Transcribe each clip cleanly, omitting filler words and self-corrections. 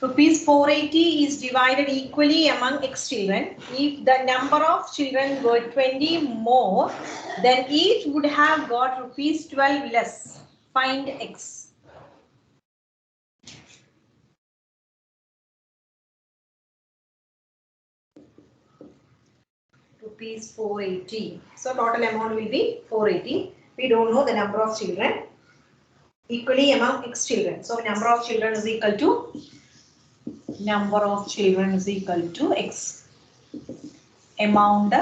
Rupees 480 is divided equally among X children. If the number of children were 20 more, then each would have got rupees 12 less. Find X. Rupees 480. So total amount will be 480. We don't know the number of children. Equally among X children. So number of children is equal to X. Amount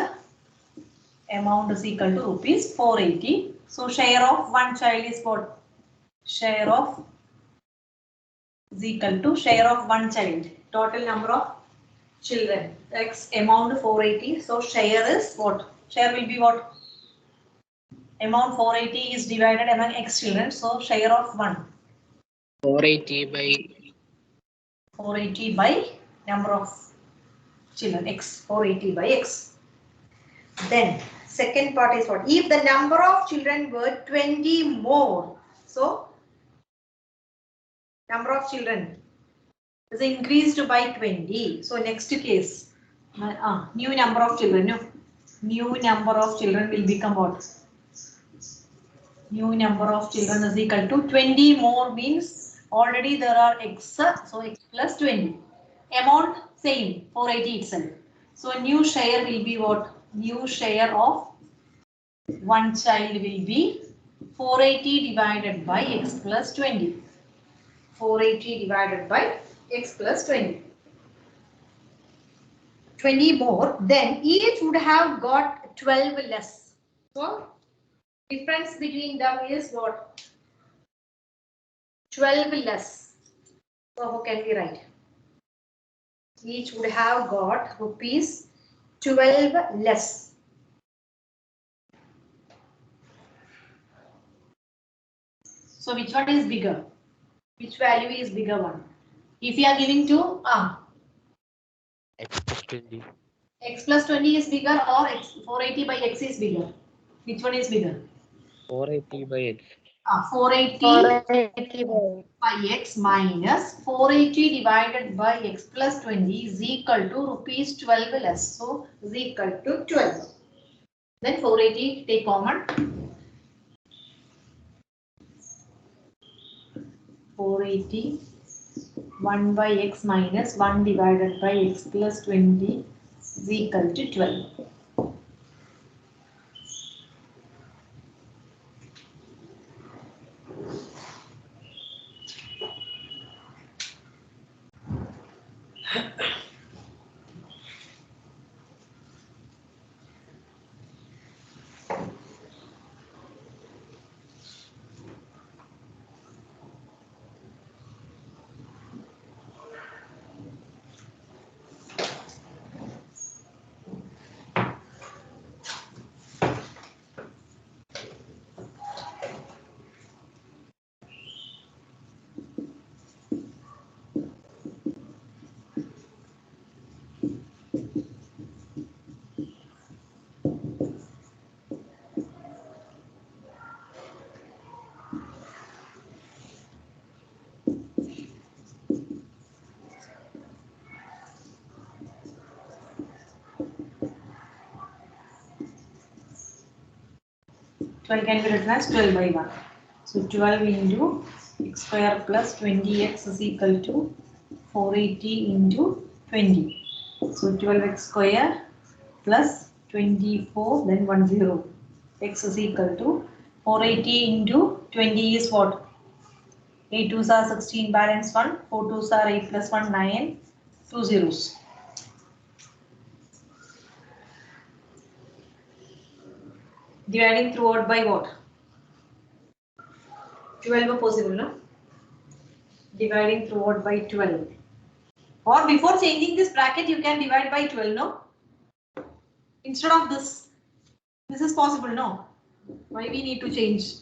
is equal to rupees 480. So share of one child is what? Share of is equal to share of one child. Total number of children. X amount 480. So share is what? Share will be what? Amount 480 is divided among X children. So share of 1. 480 by number of children. X. 480 by X. Then second part is what? If the number of children were 20 more. So number of children is increased by 20. So next case. New number of children. No. New number of children will become what? New number of children is equal to 20 more means already there are X. So X plus 20. Amount same 480 itself. So new share will be what? New share of one child will be 480 divided by X plus 20. 480 divided by X plus 20. 20 more, then each would have got 12 less. So difference between them is what? 12 less. So how can we write? Each would have got rupees 12 less. So which one is bigger? Which value is bigger one? If you are giving to X plus 20. X plus 20 is bigger or X 480 by X is bigger? Which one is bigger? 480 by X. 480 by X minus 480 divided by X plus 20 is equal to rupees 12 less. So is equal to 12. Then 480 take common. 480 1 by X minus 1 divided by X plus 20 is equal to 12. Twelve can be written as 12 by 1. So 12 into x square plus 20x is equal to 480 into 20. So 12x square plus 24 then 10. X is equal to 480 into 20 is what? 8 2s are 16 balance 1. 4 2s are 8 plus 1 9. 2 zeros. Dividing throughout by what? 12 possible, no? Dividing throughout by 12. Or before changing this bracket, you can divide by 12, no? Instead of this is possible, no? Why we need to change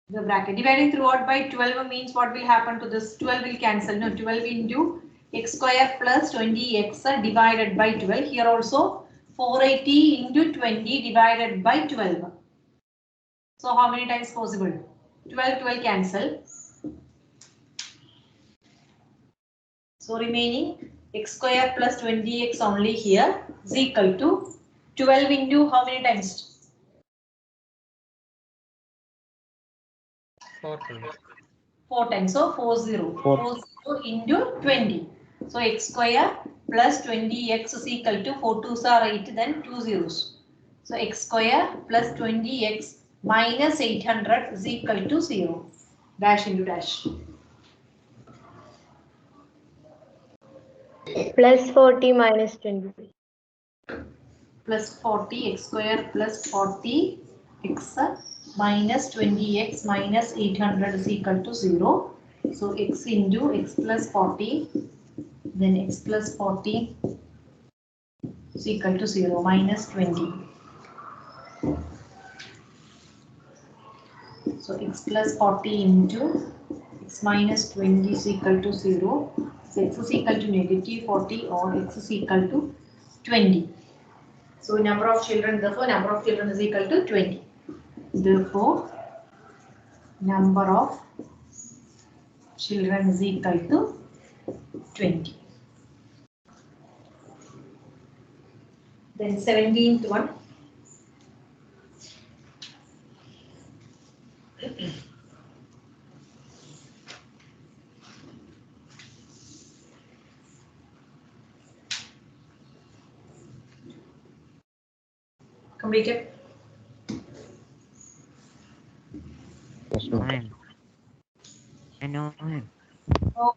the bracket? Dividing throughout by 12 means what will happen to this? 12 will cancel, no? 12 into x square plus 20x divided by 12. Here also 480 into 20 divided by 12. So how many times possible? 12 cancel. So remaining x square plus 20x only here is equal to 12 into how many times? 4 times. 4 times. So 40. 40 into 20. So x square plus 20x is equal to 4 2s are 8, then 2 zeros. So x square plus 20x minus 800 is equal to 0. Dash into dash. Plus 40 minus 20. Plus 40 x square plus 40 x minus 20x minus 800 is equal to 0. So x into x plus 40, then x plus 40 is equal to 0 minus 20. So x plus 40 into x minus 20 is equal to 0. So x is equal to negative 40 or x is equal to 20. So number of children, therefore number of children is equal to 20. Therefore number of children is equal to 20. Then 17th one. Completed. Yes, ma'am. I know, ma'am. Oh.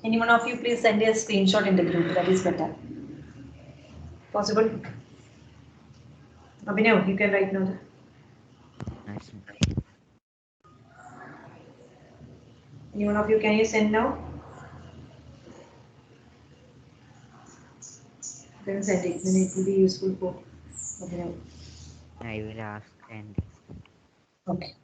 Any one of you please send a screenshot in the group, that is better. Possible? Abhinav, you can write now. Nice, ma'am. Any one of you, can you send now? Then send it, then it will be useful for Abhinav. I will ask and Okay.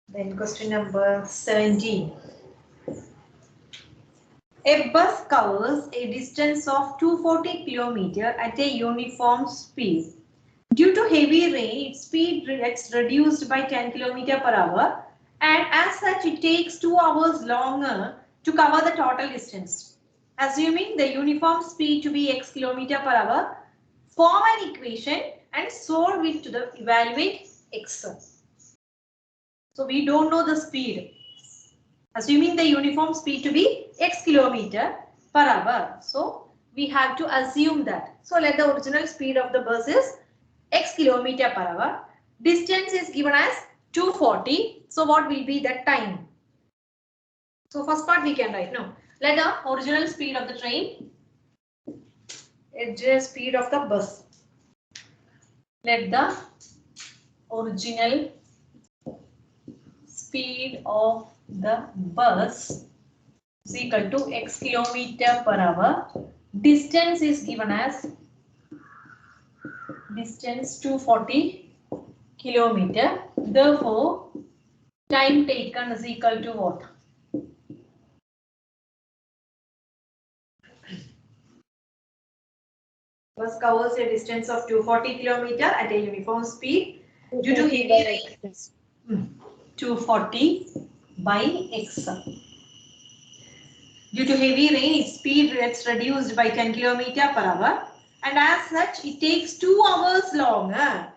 Then question number 17. A bus covers a distance of 240 km at a uniform speed. Due to heavy rain, its speed gets reduced by 10 km per hour, and as such it takes 2 hours longer to cover the total distance. Assuming the uniform speed to be x km per hour, form an equation and solve it to the evaluate x. So we don't know the speed. Assuming the uniform speed to be x km per hour. So we have to assume that. So let the original speed of the bus is x km per hour. Distance is given as 240. So what will be the time? So first part we can write now. Let the original speed of the train, original speed of the bus. Let the original speed of the bus is equal to x km per hour. Distance is given as distance 240 km. Therefore, time taken is equal to what? Bus covers a distance of 240 km at a uniform speed due to heavy rain. 240 by x. Due to heavy rain, its speed gets reduced by 10 km per hour, and as such, it takes 2 hours longer.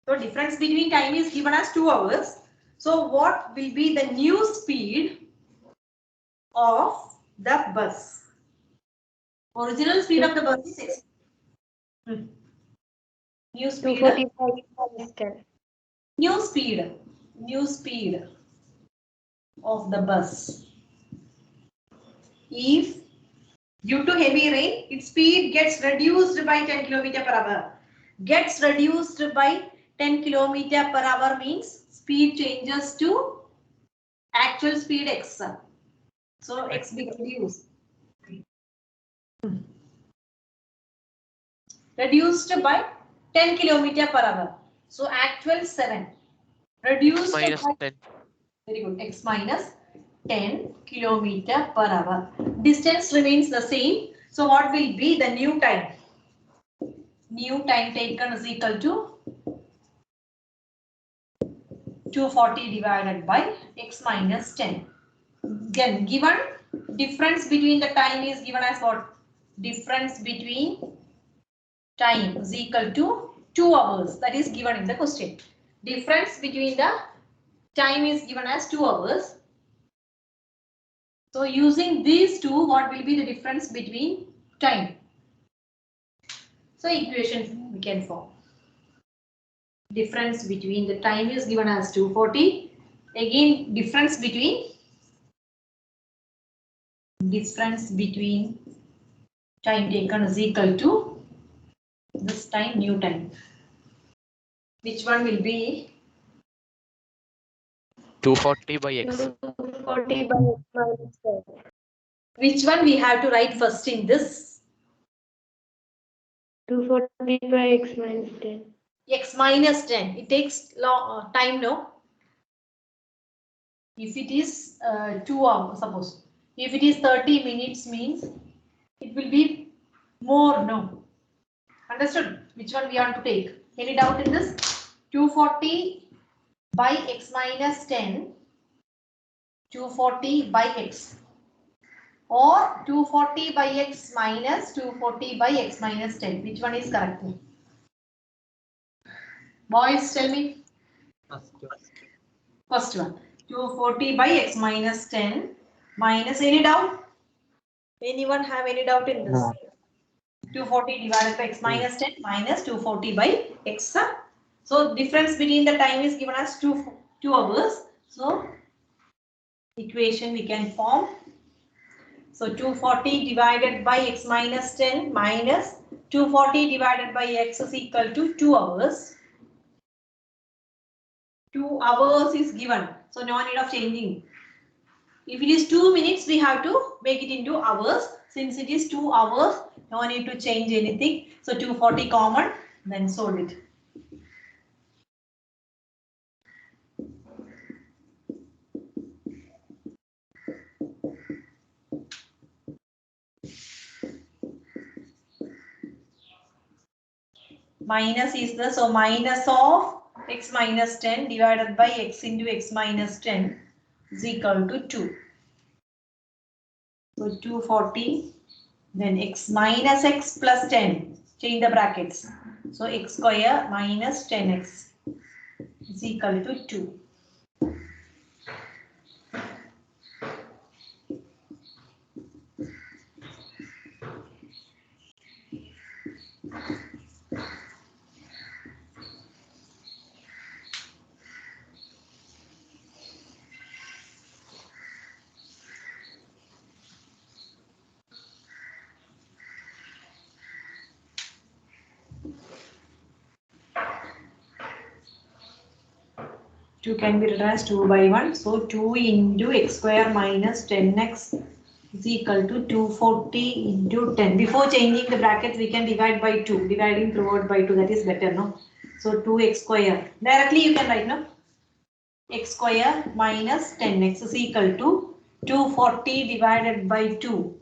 So, difference between time is given as 2 hours. So, what will be the new speed of the bus? Original speed of the bus is 6. New speed. 245 New speed of the bus. If due to heavy rain, its speed gets reduced by 10 km per hour. Gets reduced by 10 km per hour means speed changes to actual speed x. So x becomes reduced. Reduced by 10 km per hour. So actual 7. Reduced minus by 10. Very good. X minus 10 kilometer per hour. Distance remains the same. So what will be the new time? New time taken is equal to 240 divided by x minus 10. Then given difference between the time is given as what? Difference between time is equal to 2 hours. That is given in the question. Difference between the time is given as 2 hours. So using these two, what will be the difference between time? So equation we can form. Difference between the time is given as 240. Again, difference between time taken is equal to this time, new time. Which one will be? 240 by x. 240 by x minus 10. Which one we have to write first in this? 240 by x minus 10. X minus 10. It takes long time, no? If it is 2 hours, suppose. If it is 30 minutes means it will be more, no? Understood? Which one we want to take? Any doubt in this? 240 by x minus 10. 240 by x. Or 240 by x minus 240 by x minus 10. Which one is correct? Boys, tell me. First one. 240 by x minus 10 minus, any doubt? Anyone have any doubt in this? No. 240 divided by x minus 10 minus 240 by x. So difference between the time is given as 2 hours. So equation we can form. So 240 divided by x minus 10 minus 240 divided by x is equal to 2 hours. 2 hours is given. So no need of changing. If it is 2 minutes, we have to make it into hours. Since it is 2 hours, no need to change anything. So 240 common, then solve it. Minus is the, so minus of x minus 10 divided by x into x minus 10 is equal to 2. So 240, then x minus x plus 10, change the brackets. So x square minus 10x is equal to 2. Two can be written as 2 by 1. So 2 into x square minus 10x is equal to 240 into 10. Before changing the brackets, we can divide by 2. Dividing throughout by 2, that is better, no? So 2x square. Directly you can write, no? X square minus 10x is equal to 240 divided by 2.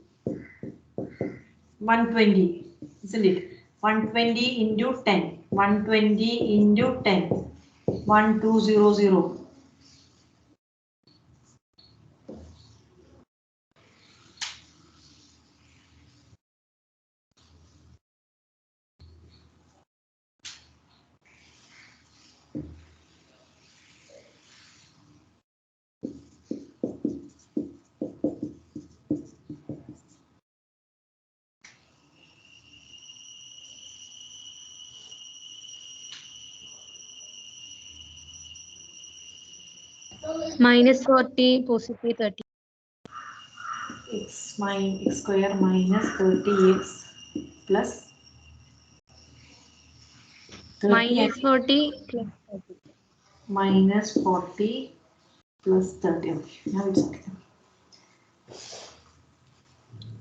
120, isn't it? 120 into 10. 120 into 10. 1200. Minus 40, positive 30. X square minus 30x plus 30 Minus 40 plus 30. minus 40 plus 30. Okay, now it's okay.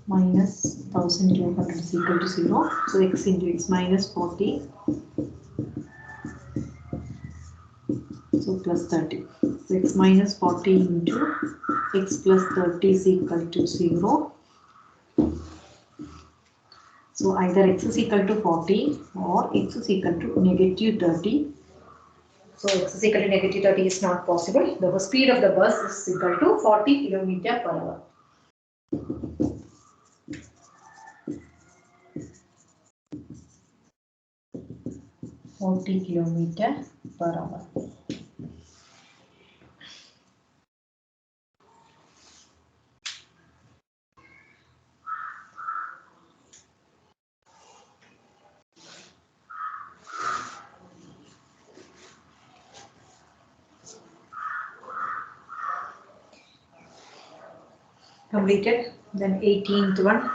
Minus 1200 is equal to 0. So x into x minus 40. So So plus 30. So x minus 40 into x plus 30 is equal to 0. So either x is equal to 40 or x is equal to negative 30. So x is equal to negative 30 is not possible. The speed of the bus is equal to 40 km per hour. 40 km per hour. Completed. Then 18th one.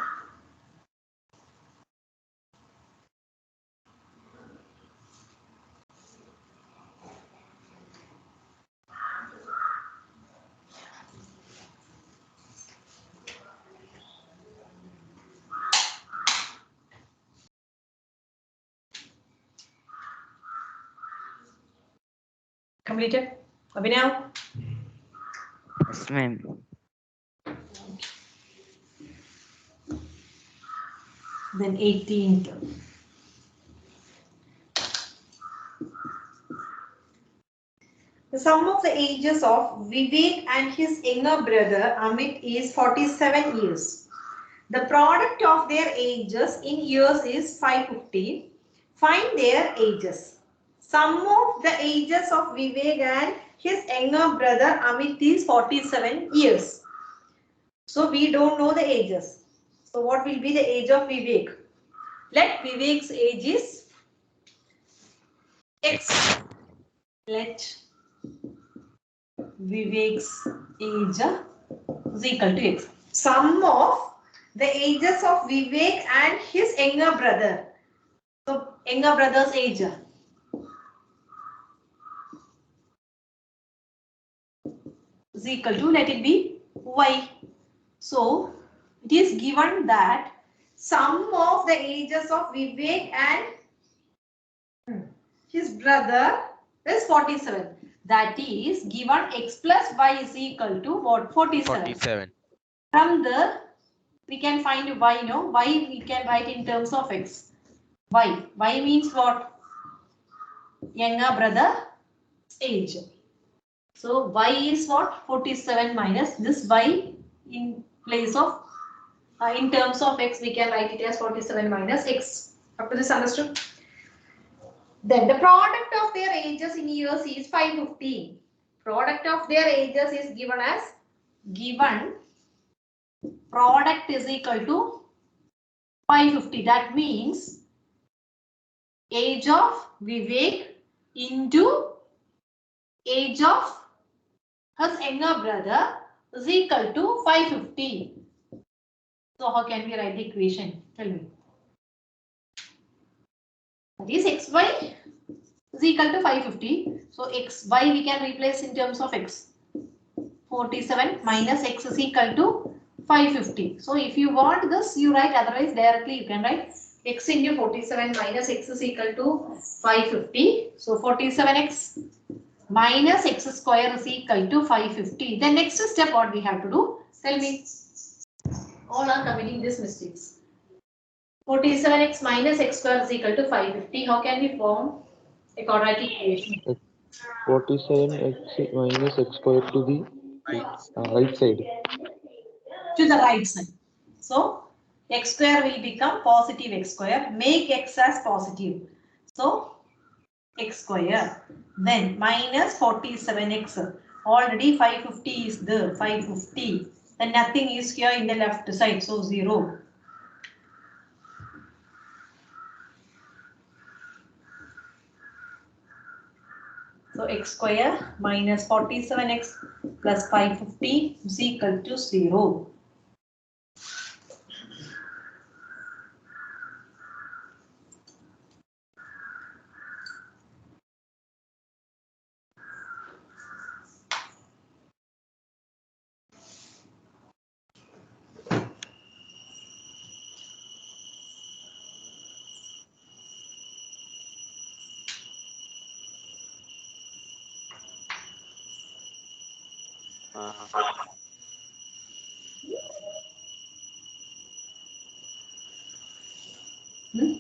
Completed. Abhinav. Yes, ma'am. Then 18th. The sum of the ages of Vivek and his younger brother Amit is 47 years. The product of their ages in years is 550. Find their ages. Sum of the ages of Vivek and his younger brother Amit is 47 years. So we don't know the ages. So what will be the age of Vivek? Let Vivek's age is X. Let Vivek's age is equal to X. Sum of the ages of Vivek and his younger brother. So younger brother's age is equal to, let it be Y. So it is given that sum of the ages of Vivek and his brother is 47. That is given x plus y is equal to what? 47. From the we can find y, no? Y we can write in terms of x. Y. Y means what? Younger brother age. So y is what? 47 minus this y in place of in terms of x we can write it as 47 minus x. Up to this understood? Then the product of their ages in years is 550. Product of their ages is given as product is equal to 550. That means age of Vivek into age of his younger brother is equal to 550. So how can we write the equation? Tell me. That is xy is equal to 550. So xy we can replace in terms of x. 47 minus x is equal to 550. So if you want this, you write, otherwise directly you can write x into 47 minus x is equal to 550. So 47x minus x square is equal to 550. The next step what we have to do? Tell me. All are committing these mistakes. 47x minus x square is equal to 550. How can we form a quadratic equation? 47x minus x square to the right side. To the right side. So x square will become positive x square. Make x as positive. So x square. Then minus 47x. Already 550 is there. 550. Then nothing is here in the left side. So 0. So x square minus 47x plus 550 is equal to 0. Hmm?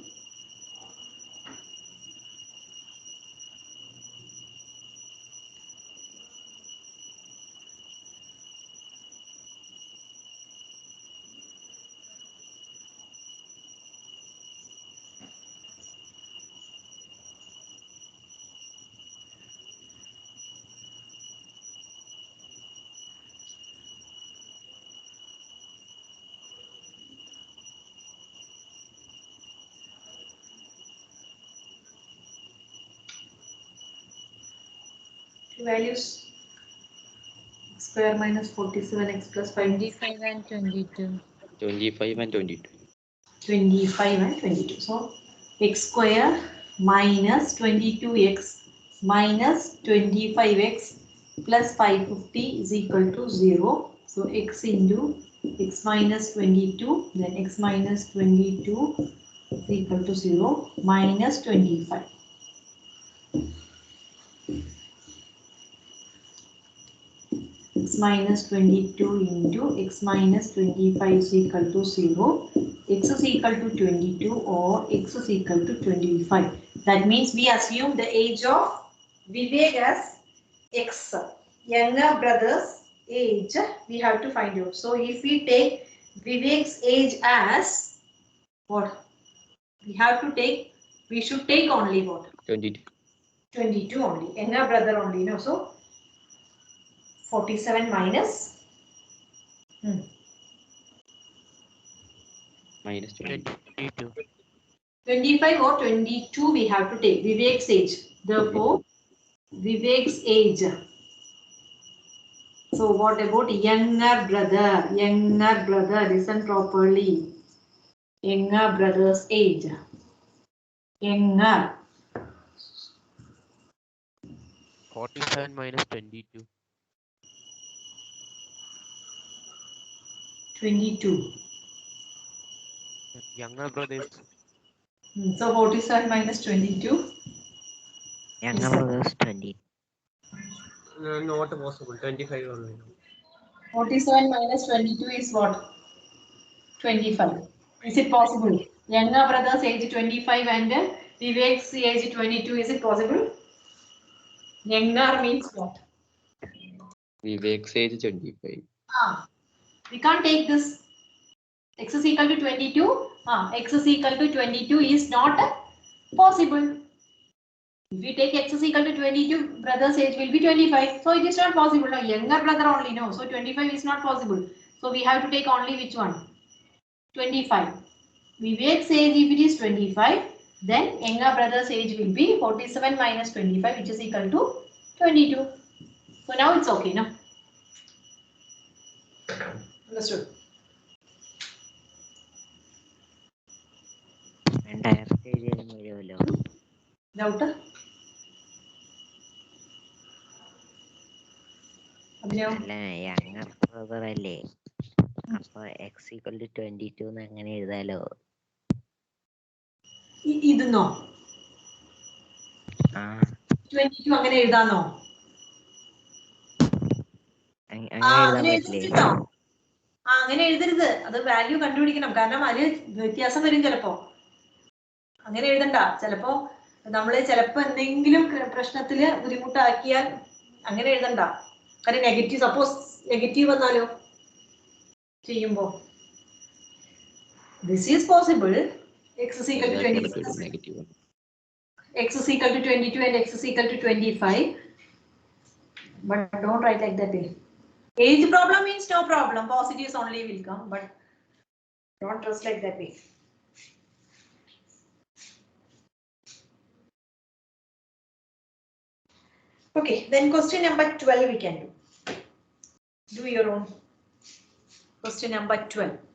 Values square minus 47x plus 5. 25 and 22. 25 and 22. 25 and 22. So x square minus 22x minus 25x plus 550 is equal to 0. So x into x minus 22, then x minus 22 is equal to 0 minus 25. X minus 22 into x minus 25 is equal to 0. X is equal to 22 or x is equal to 25. That means we assume the age of Vivek as x. Younger brother's age we have to find out. So if we take Vivek's age as what? We should take only what? 22. 22 only. Younger brother only. No, so 47 minus Minus 22. 25 or 22 we have to take Vivek's age. Therefore, Vivek's age. So what about younger brother? Younger brother, listen properly. Younger brother's age. Younger. 47 minus 22. 22. Younger brother is So 47 minus 22. Younger brother's 20. not possible. 25 only. 47 minus 22 is what? 25. Is it possible? Younger brother's age 25 and Vivek's age 22. Is it possible? Younger means what? Vivek's age 25. We can't take this. X is equal to 22. X is equal to 22 is not possible. If we take x is equal to 22, brother's age will be 25. So it is not possible. No, younger brother only. No. So 25 is not possible. So we have to take only which one? 25. Vivek's age, if it is 25, then younger brother's age will be 47 minus 25, which is equal to 22. So now it's okay, no? Understood? Entire stage വരുമല്ലോ. Doubt? Abhinav? അല്ല younger brother അല്ലേ, അപ്പൊ x equal to 22 എന്ന് അങ്ങനെ എഴുതാലോ. ഇതെന്നോ? 22 അങ്ങനെ എഴുതാന്നോ? അങ്ങനെ എഴുതരുതോ? അങ്ങനെ എഴുതരുത്. അത് വാല്യൂ കണ്ടുപിടിക്കണം. കാരണം അതിൽ വ്യത്യാസം വരും ചിലപ്പോ. അങ്ങനെ എഴുതണ്ട. ചിലപ്പോ നമ്മള് എന്തെങ്കിലും പ്രശ്നത്തില് ബുദ്ധിമുട്ടാക്കിയാൽ അങ്ങനെ എഴുതണ്ട. കാരണം നെഗറ്റീവ്, സപ്പോസ് നെഗറ്റീവ് വന്നാലോ ചെയ്യുമ്പോ. This is possible. X is equal to 22. X is equal to 22 and x is equal to 25. But don't write like that. Age problem means no problem. Positives only will come, but don't trust like that way. Okay, then question number 12 we can do. Do your own. Question number 12.